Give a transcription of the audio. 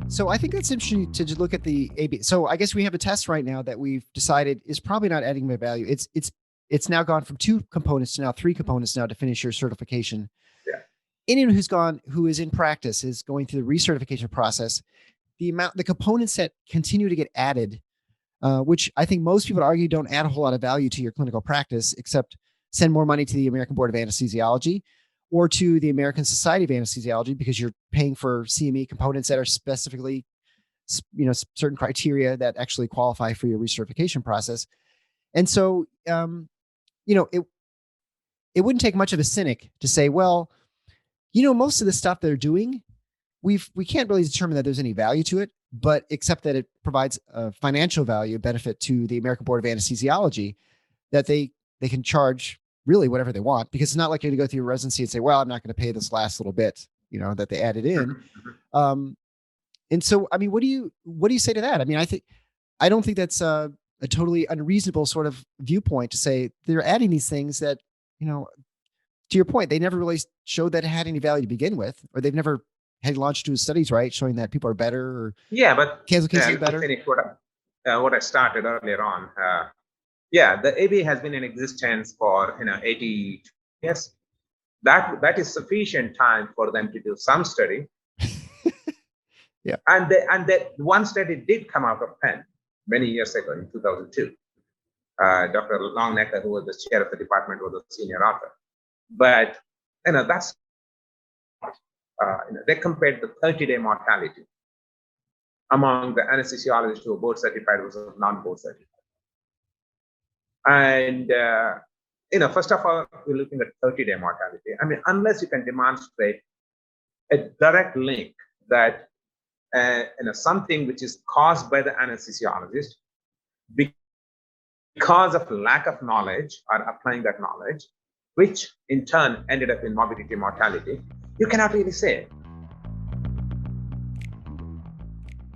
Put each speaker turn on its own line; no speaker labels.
So I think that's interesting to just look at the AB. So I guess we have a test right now that we've decided is probably not adding my value. It's now gone from 2 components to now 3 components now to finish your certification.
Yeah.
Anyone who is in practice is going through the recertification process. The components that continue to get added, which I think most people argue don't add a whole lot of value to your clinical practice, except send more money to the American Board of Anesthesiology or to the American Society of Anesthesiology, because you're paying for CME components that are specifically, certain criteria that actually qualify for your recertification process. And so, it wouldn't take much of a cynic to say, well, most of the stuff they're doing, we can't really determine that there's any value to it, but except that it provides a financial value benefit to the American Board of Anesthesiology, that they can charge really whatever they want, because it's not like you're going to go through your residency and say, well, I'm not going to pay this last little bit, that they added in. And so, I mean, what do you say to that? I mean, I don't think that's a totally unreasonable sort of viewpoint to say they're adding these things that, to your point, they never really showed that it had any value to begin with, or they've never had longitudinal studies, right, showing that people are better or cancel cases are better.
Finish what I started earlier on. The AB has been in existence for 80 years. That is sufficient time for them to do some study.
Yeah.
And that one study did come out of Penn many years ago in 2002. Dr. Longnecker, who was the chair of the department, was a senior author. But that's they compared the 30-day mortality among the anesthesiologists who were board certified versus non-board certified. And first of all, we're looking at 30-day mortality. I mean, unless you can demonstrate a direct link that something which is caused by the anesthesiologist because of lack of knowledge or applying that knowledge, which in turn ended up in morbidity mortality, you cannot really say.